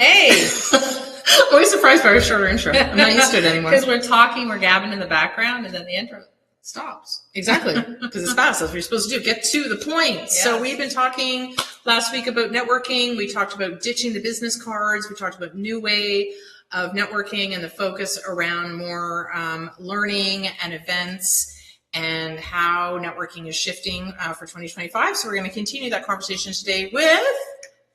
Hey! I'm always surprised by our shorter intro. I'm not used to it anymore. Because we're talking, we're gabbing in the background, and then the intro stops. Exactly. Because it's fast. That's what you're supposed to do. Get to the point. Yes. So we've been talking last week about networking. We talked about ditching the business cards. We talked about new way of networking and the focus around more learning and events and how networking is shifting for 2025. So we're going to continue that conversation today with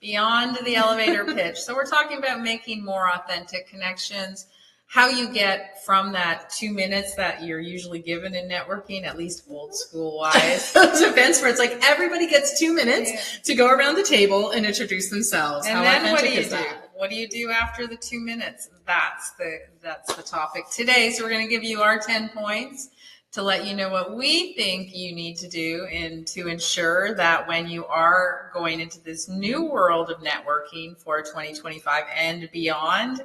Beyond the elevator pitch. So we're talking about making more authentic connections, how you get from that 2 minutes that you're usually given in networking, at least old school wise. those events where it's like everybody gets 2 minutes to go around the table and introduce themselves. And how then what do authentic you is do? that? What do you do after the 2 minutes? That's the topic today. So we're going to give you our 10 points to let you know what we think you need to do and to ensure that when you are going into this new world of networking for 2025 and beyond,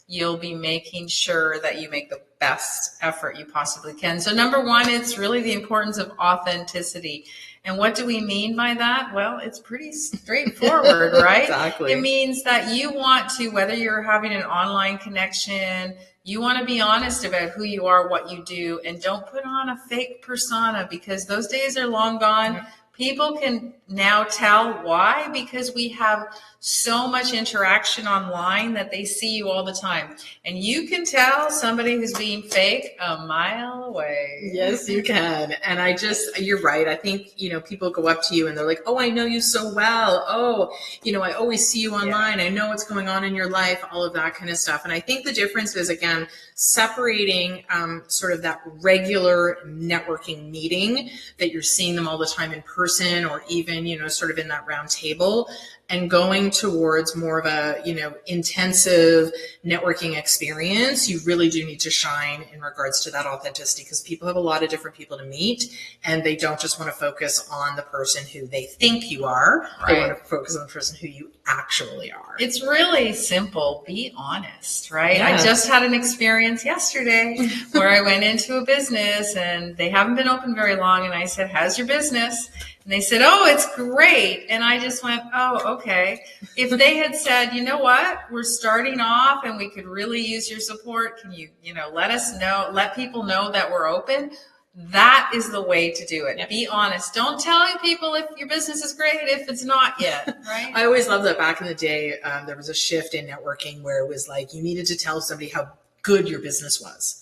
you'll be making sure that you make the best effort you possibly can. So number one, it's really the importance of authenticity. And what do we mean by that? Well, it's pretty straightforward, right? Exactly. It means that you want to, whether you're having an online connection, you want to be honest about who you are, what you do, and don't put on a fake persona because those days are long gone. Mm-hmm. People can now tell why, because we have so much interaction online that they see you all the time. And you can tell somebody who's being fake a mile away. Yes, you can. And you're right. I think, people go up to you and they're like, oh, I know you so well. Oh, I always see you online. I know what's going on in your life, all of that kind of stuff. And I think the difference is, again, separating sort of that regular networking meeting that you're seeing them all the time in person or even, sort of in that round table, and going towards more of a, intensive networking experience. You really do need to shine in regards to that authenticity because people have a lot of different people to meet and they don't just want to focus on the person who they think you are. Right. They want to focus on the person who you actually are. It's really simple. Be honest, right? Yeah. I just had an experience yesterday where I went into a business and they haven't been open very long. And I said, how's your business? And they said, oh, it's great. And I just went, oh, okay. If they had said, you know what, we're starting off and we could really use your support. Can you, let us know, let people know that we're open. That is the way to do it. Yep. Be honest. Don't tell people if your business is great if it's not yet, right? I always loved that back in the day, there was a shift in networking where it was like you needed to tell somebody how good your business was.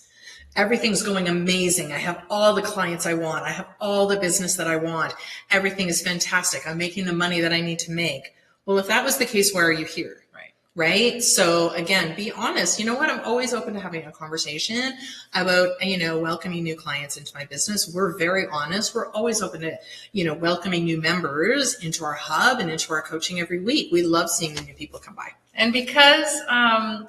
Everything's going amazing. I have all the clients I want. I have all the business that I want. Everything is fantastic. I'm making the money that I need to make. Well, if that was the case, why are you here? Right? So again, be honest. You know what? I'm always open to having a conversation about, welcoming new clients into my business. We're very honest. We're always open to, welcoming new members into our hub and into our coaching every week. We love seeing the new people come by. And because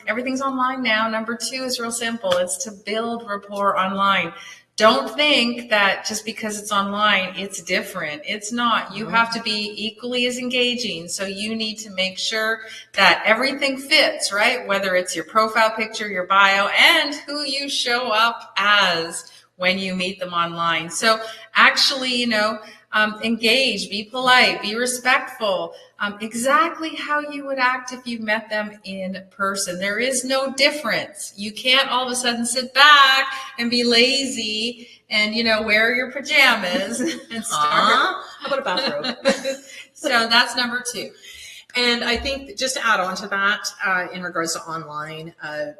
everything's online now, number two is real simple. It's to build rapport online. Don't think that just because it's online, it's different. It's not. You have to be equally as engaging. So you need to make sure that everything fits, right? Whether it's your profile picture, your bio, and who you show up as when you meet them online. So actually, engage, be polite, be respectful, exactly how you would act if you met them in person. There is no difference. You can't all of a sudden sit back and be lazy and, wear your pajamas and start. How about a bathrobe? So that's number two. And I think just to add on to that, in regards to online,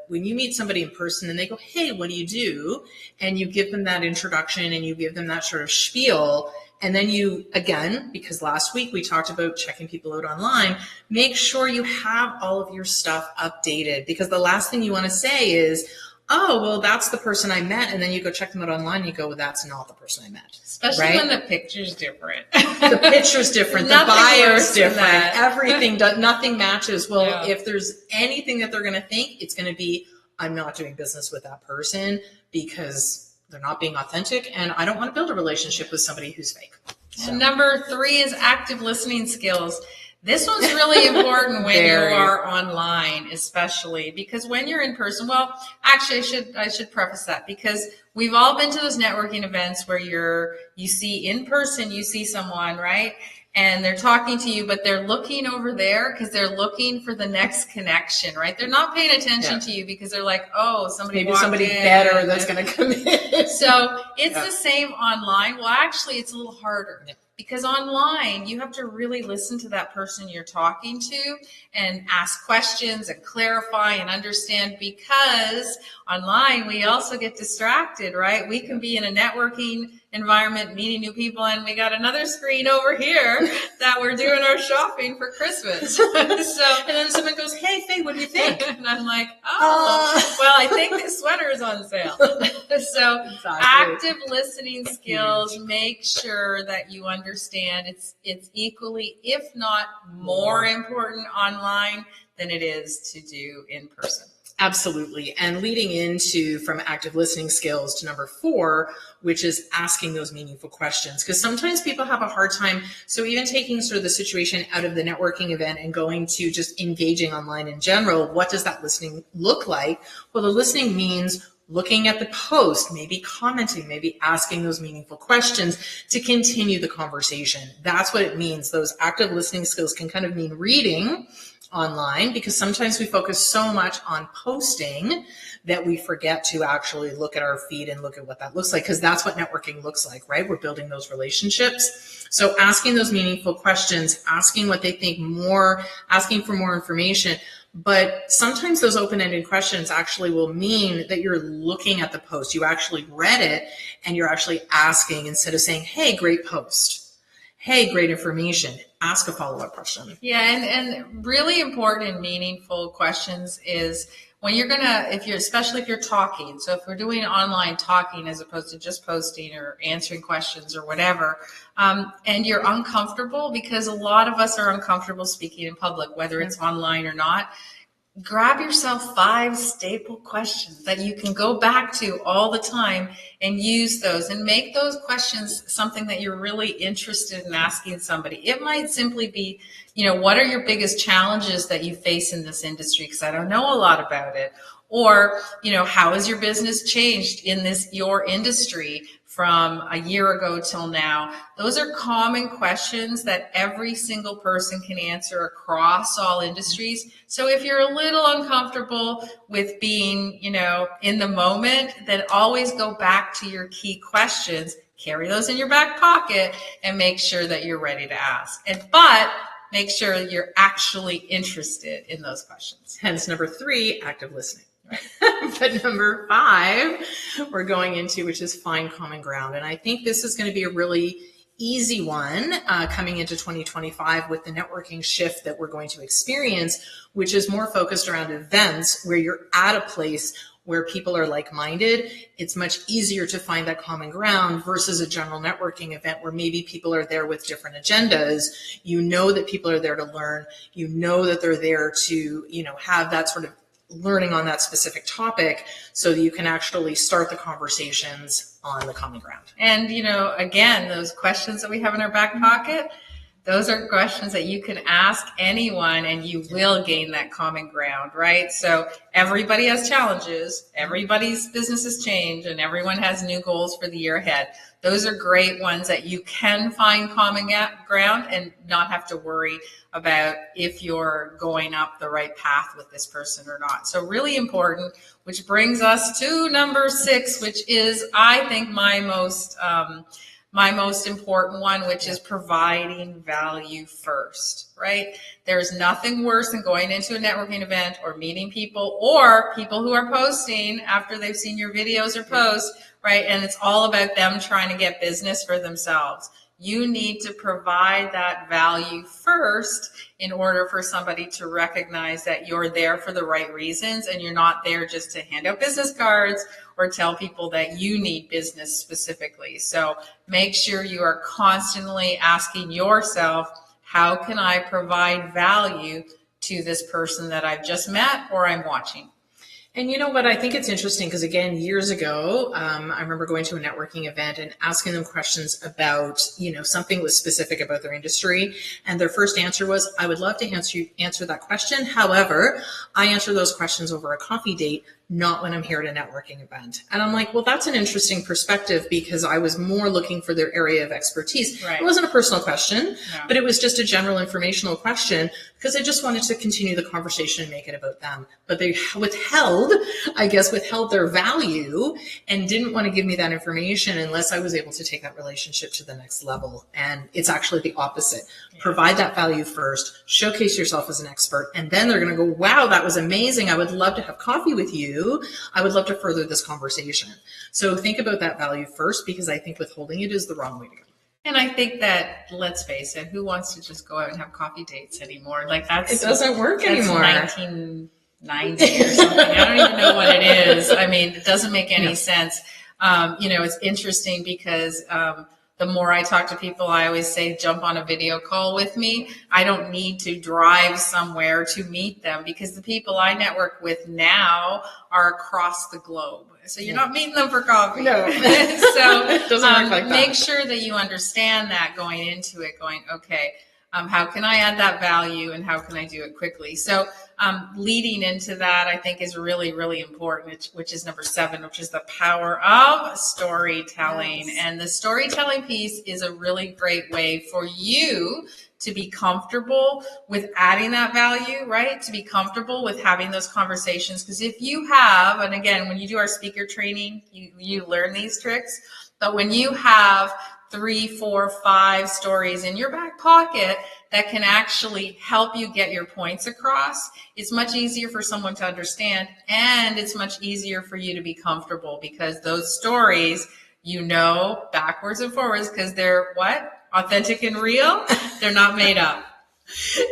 when you meet somebody in person and they go, hey, what do you do? And you give them that introduction and you give them that sort of spiel. And then you, again, because last week we talked about checking people out online, make sure you have all of your stuff updated because the last thing you want to say is, oh, well, that's the person I met. And then you go check them out online. You go, well, that's not the person I met. Especially when the picture's different. The picture's different. The bio's different. Everything, nothing matches. Well, if there's anything that they're going to think, it's going to be, I'm not doing business with that person because they're not being authentic. And I don't want to build a relationship with somebody who's fake. So. And number three is active listening skills. This one's really important when you are online, especially because when you're in person, well, actually I should preface that because we've all been to those networking events where you see in person, you see someone, right? and they're talking to you, but they're looking over there because they're looking for the next connection, right? They're not paying attention to you because they're like, oh, somebody better that's going to come in. So it's the same online. Well, actually, it's a little harder. Because online, you have to really listen to that person you're talking to and ask questions and clarify and understand, because online we also get distracted, right? We can be in a networking environment meeting new people, and we got another screen over here that we're doing our shopping for Christmas. And then someone goes, hey, Faye, what do you think? And I'm like, well, I think this sweater is on sale. So active listening skills, make sure that you understand it's equally, if not more important online than it is to do in person. Absolutely. And leading into from active listening skills to number 4, which is asking those meaningful questions. Because sometimes people have a hard time. So even taking sort of the situation out of the networking event and going to just engaging online in general, what does that listening look like? Well, the listening means looking at the post, maybe commenting, maybe asking those meaningful questions to continue the conversation. That's what it means. Those active listening skills can kind of mean reading online, because sometimes we focus so much on posting that we forget to actually look at our feed and look at what that looks like, because that's what networking looks like, right? We're building those relationships. So asking those meaningful questions, asking what they think more, asking for more information. But sometimes those open-ended questions actually will mean that you're looking at the post. You actually read it and you're actually asking, instead of saying, hey, great post. Hey, great information. Ask a follow-up question. Yeah, and really important and meaningful questions is when you're especially if you're talking. So if we're doing online talking as opposed to just posting or answering questions or whatever, and you're uncomfortable, because a lot of us are uncomfortable speaking in public, whether it's online or not, grab yourself 5 staple questions that you can go back to all the time and use those, and make those questions something that you're really interested in asking somebody. It might simply be, what are your biggest challenges that you face in this industry? Because I don't know a lot about it. Or, how has your business changed in your industry from a year ago till now? Those are common questions that every single person can answer across all industries. So if you're a little uncomfortable with being, in the moment, then always go back to your key questions, carry those in your back pocket, and make sure that you're ready to ask. But make sure you're actually interested in those questions. Hence number 3, active listening. But number 5, we're going into, which is find common ground. And I think this is going to be a really easy one coming into 2025 with the networking shift that we're going to experience, which is more focused around events where you're at a place where people are like-minded. It's much easier to find that common ground versus a general networking event where maybe people are there with different agendas. You know that people are there to learn. You know that they're there to, have that sort of learning on that specific topic, so that you can actually start the conversations on the common ground. And, again, those questions that we have in our back pocket, those are questions that you can ask anyone and you will gain that common ground, right? So everybody has challenges, everybody's businesses change, and everyone has new goals for the year ahead. Those are great ones that you can find common ground and not have to worry about if you're going up the right path with this person or not. So really important, which brings us to number 6, which is, I think, my most important one, which is providing value first, right? There's nothing worse than going into a networking event or meeting people, or people who are posting after they've seen your videos or posts, right? And it's all about them trying to get business for themselves. You need to provide that value first in order for somebody to recognize that you're there for the right reasons and you're not there just to hand out business cards or tell people that you need business specifically. So make sure you are constantly asking yourself, how can I provide value to this person that I've just met or I'm watching? And you know what? I think it's interesting because, again, years ago, I remember going to a networking event and asking them questions about, something was specific about their industry. And their first answer was, I would love to answer that question. However, I answer those questions over a coffee date, not when I'm here at a networking event. And I'm like, well, that's an interesting perspective, because I was more looking for their area of expertise. Right. It wasn't a personal question, No. but it was just a general informational question, because I just wanted to continue the conversation and make it about them. But they withheld their value and didn't want to give me that information unless I was able to take that relationship to the next level. And it's actually the opposite. Yeah. Provide that value first, showcase yourself as an expert, and then they're going to go, wow, that was amazing. I would love to have coffee with you. I would love to further this conversation. So think about that value first, because I think withholding it is the wrong way to go. And I think that, let's face it, who wants to just go out and have coffee dates anymore? Like it doesn't work anymore. 1990 or something. I don't even know what it is. I mean, it doesn't make any sense. It's interesting because the more I talk to people, I always say, jump on a video call with me. I don't need to drive somewhere to meet them, because the people I network with now are across the globe. So you're not meeting them for coffee. No. So it doesn't work like that. Make sure that you understand that going into it, okay, how can I add that value and how can I do it quickly? So leading into that, I think, is really, really important, which is number 7, which is the power of storytelling. Yes. And the storytelling piece is a really great way for you to be comfortable with adding that value, right? To be comfortable with having those conversations. Because if you have, and again, when you do our speaker training, you learn these tricks. But when you have 3, 4, 5 stories in your back pocket that can actually help you get your points across, it's much easier for someone to understand, and it's much easier for you to be comfortable, because those stories, backwards and forwards, because they're what? Authentic and real. They're not made up.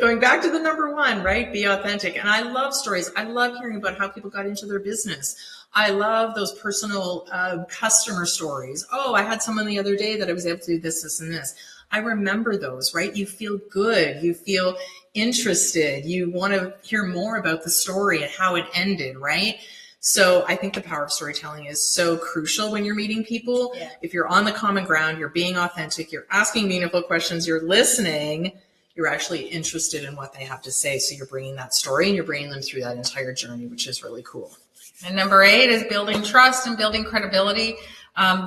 Going back to the number 1, right? Be authentic. And I love stories. I love hearing about how people got into their business. I love those personal customer stories. Oh, I had someone the other day that I was able to do this, this, and this. I remember those, right? You feel good. You feel interested. You want to hear more about the story and how it ended, right? So I think the power of storytelling is so crucial when you're meeting people. Yeah. If you're on the common ground, you're being authentic, you're asking meaningful questions, you're listening, you're actually interested in what they have to say. So you're bringing that story and you're bringing them through that entire journey, which is really cool. And number 8 is building trust and building credibility.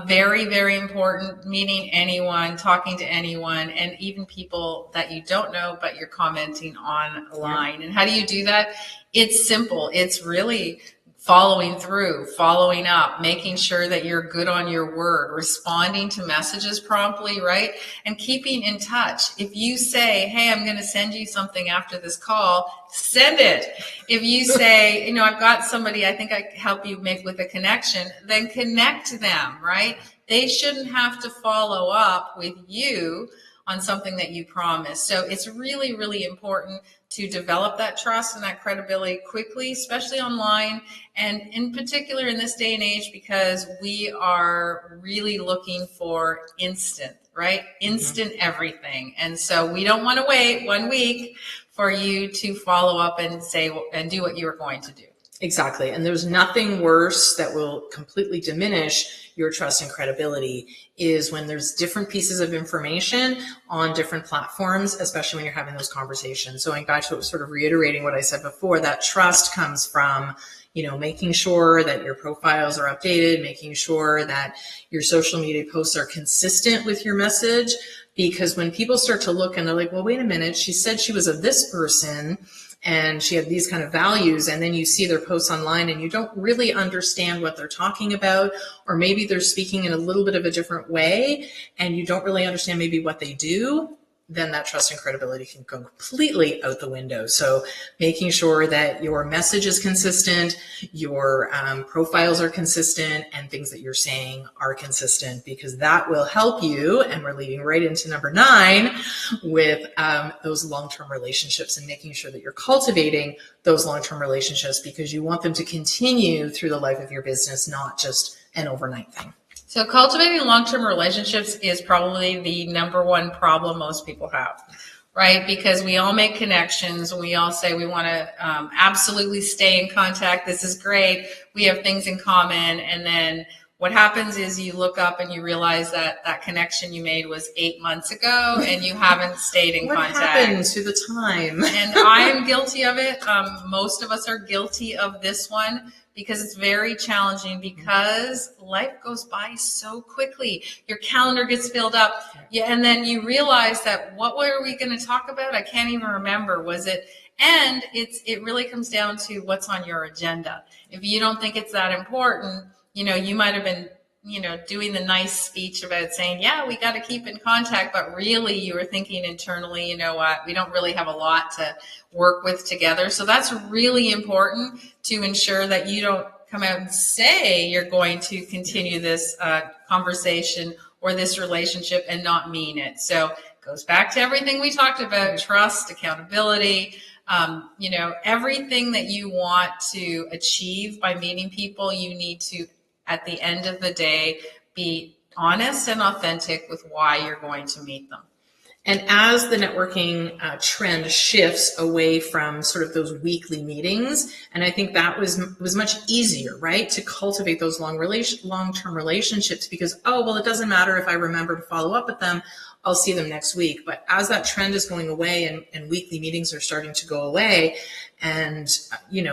Very, very important. Meeting anyone, talking to anyone, and even people that you don't know, but you're commenting online. Yeah. And how do you do that? It's simple. It's really following through, following up, making sure that you're good on your word, responding to messages promptly, right? And keeping in touch. If you say, hey, I'm going to send you something after this call, send it. If you say, I've got somebody I think I can help you make with a connection, then connect them, right? They shouldn't have to follow up with you on something that you promised. So it's really, really important to develop that trust and that credibility quickly, especially online, and in particular in this day and age, because we are really looking for instant, right? Instant everything. And so we don't want to wait 1 week for you to follow up and say and do what you were going to do. Exactly. And there's nothing worse that will completely diminish your trust and credibility is when there's different pieces of information on different platforms, especially when you're having those conversations. So going back to sort of reiterating what I said before, that trust comes from, making sure that your profiles are updated, making sure that your social media posts are consistent with your message. Because when people start to look and they're like, well, wait a minute, she said she was of this person and she had these kind of values, and then you see their posts online and you don't really understand what they're talking about, or maybe they're speaking in a little bit of a different way and you don't really understand maybe what they do, then that trust and credibility can go completely out the window. So making sure that your message is consistent, your profiles are consistent, and things that you're saying are consistent, because that will help you. And we're leading right into number 9 with those long-term relationships, and making sure that you're cultivating those long-term relationships, because you want them to continue through the life of your business, not just an overnight thing. So cultivating long-term relationships is probably the number 1 problem most people have, right? Because we all make connections and we all say we want to absolutely stay in contact. This is great. We have things in common. And then what happens is you look up and you realize that that connection you made was 8 months ago and you haven't stayed in contact. What happened to the time? And I am guilty of it. Most of us are guilty of this one because it's very challenging because life goes by so quickly. Your calendar gets filled up. Yeah, and then you realize that what were we going to talk about? I can't even remember. Was it? And it really comes down to what's on your agenda. If you don't think it's that important, you might have been, doing the nice speech about saying, yeah, we got to keep in contact. But really you were thinking internally, you know what, we don't really have a lot to work with together. So that's really important to ensure that you don't come out and say you're going to continue this conversation or this relationship and not mean it. So it goes back to everything we talked about, trust, accountability. Everything that you want to achieve by meeting people, you need to, at the end of the day, be honest and authentic with why you're going to meet them. And as the networking trend shifts away from sort of those weekly meetings, and I think that was much easier, right, to cultivate those long-term relationships because, it doesn't matter if I remember to follow up with them, I'll see them next week. But as that trend is going away and weekly meetings are starting to go away and,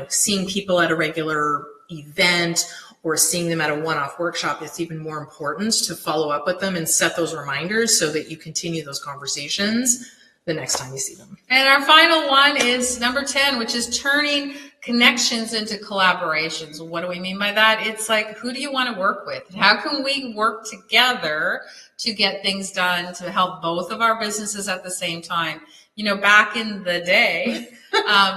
seeing people at a regular event or seeing them at a one-off workshop, it's even more important to follow up with them and set those reminders so that you continue those conversations the next time you see them. And our final one is number 10, which is turning connections into collaborations. What do we mean by that? It's like, who do you want to work with? How can we work together to get things done to help both of our businesses at the same time? Back in the day,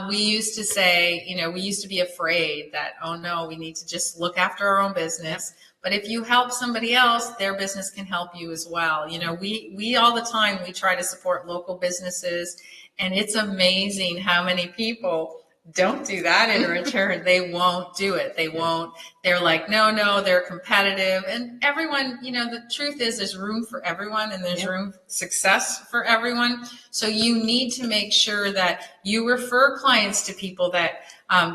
we used to say, we used to be afraid that, oh no, we need to just look after our own business. But if you help somebody else, their business can help you as well. We all the time, we try to support local businesses, and it's amazing how many people don't do that in return. They won't do it. They won't. They're like, no, they're competitive. And everyone, the truth is there's room for everyone and there's room for success for everyone. So you need to make sure that you refer clients to people that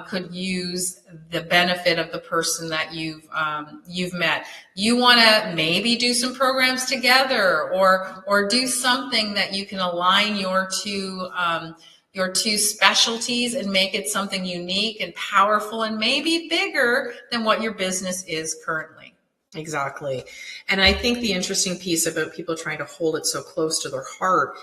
could use the benefit of the person that you've met. You want to maybe do some programs together or do something that you can align your two specialties and make it something unique and powerful and maybe bigger than what your business is currently. Exactly. And I think the interesting piece about people trying to hold it so close to their heart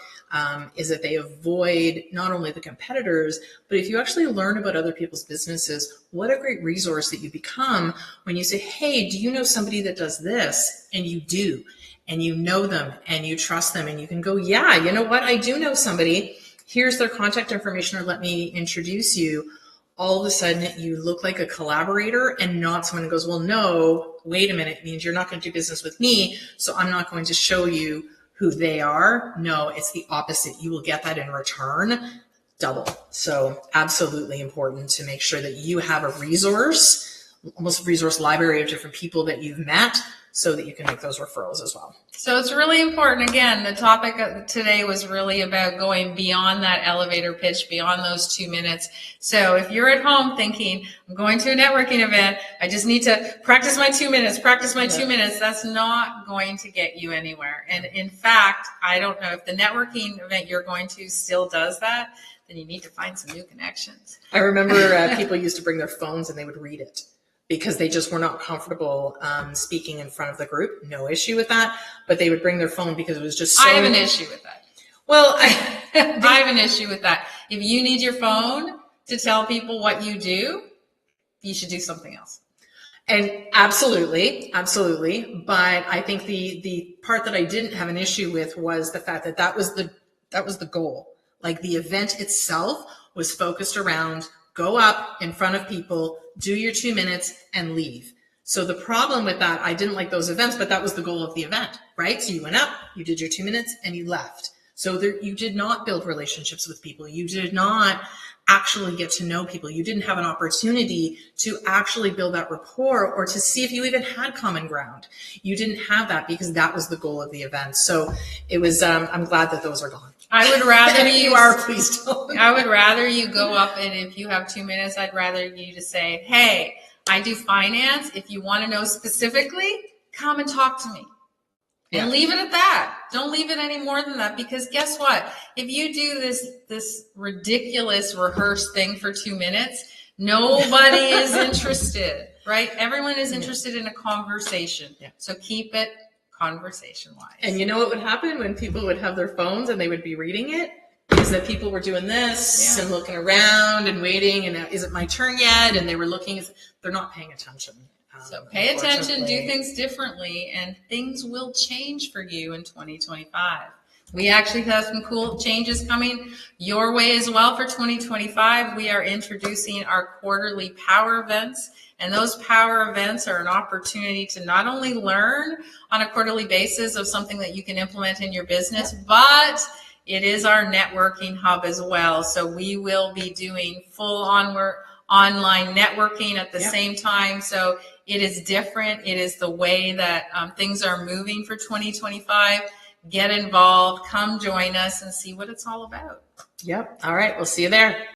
is that they avoid not only the competitors, but if you actually learn about other people's businesses, what a great resource that you become when you say, hey, do you know somebody that does this? And you do, and you know them and you trust them and you can go, yeah, you know what? I do know somebody. Here's their contact information, or let me introduce you. All of a sudden you look like a collaborator and not someone who goes, well, no, wait a minute, it means you're not going to do business with me, so I'm not going to show you who they are. No, it's the opposite. You will get that in return double. So absolutely important to make sure that you have a resource, almost a resource library of different people that you've met so that you can make those referrals as well. So it's really important. Again, the topic of today was really about going beyond that elevator pitch, beyond those 2 minutes. So if you're at home thinking, I'm going to a networking event, I just need to practice my 2 minutes, 2 minutes, that's not going to get you anywhere. And in fact, I don't know if the networking event you're going to still does that, then you need to find some new connections. I remember people used to bring their phones and they would read it, because they just were not comfortable speaking in front of the group. No issue with that. But they would bring their phone because it was just so... I have an issue with that. Well, I have an issue with that. If you need your phone to tell people what you do, you should do something else. And absolutely. But I think the part that I didn't have an issue with was the fact that was the goal. Like the event itself was focused around go up in front of people, do your 2 minutes and leave. So the problem with that, I didn't like those events, but that was the goal of the event, right? So you went up, you did your 2 minutes and you left. So you did not build relationships with people. You did not actually get to know people. You didn't have an opportunity to actually build that rapport or to see if you even had common ground. You didn't have that because that was the goal of the event. So it was, I'm glad that those are gone. I would rather you are, please don't. I would rather you go up and if you have 2 minutes, I'd rather you to say, hey, I do finance. If you want to know specifically, come and talk to me. And leave it at that. Don't leave it any more than that, because guess what? If you do this ridiculous rehearsed thing for 2 minutes, nobody is interested, right? Everyone is interested in a conversation. Yeah. So keep it conversation-wise. And you know what would happen when people would have their phones and they would be reading it? Is that people were doing this and looking around and waiting, and is it my turn yet? And they were looking, they're not paying attention. So pay attention, do things differently, and things will change for you in 2025. We actually have some cool changes coming your way as well for 2025. We are introducing our quarterly power events, and those power events are an opportunity to not only learn on a quarterly basis of something that you can implement in your business, but it is our networking hub as well. So we will be doing full online networking at the same time. So it is different. It is the way that things are moving for 2025. Get involved, come join us and see what it's all about. Yep. All right. We'll see you there.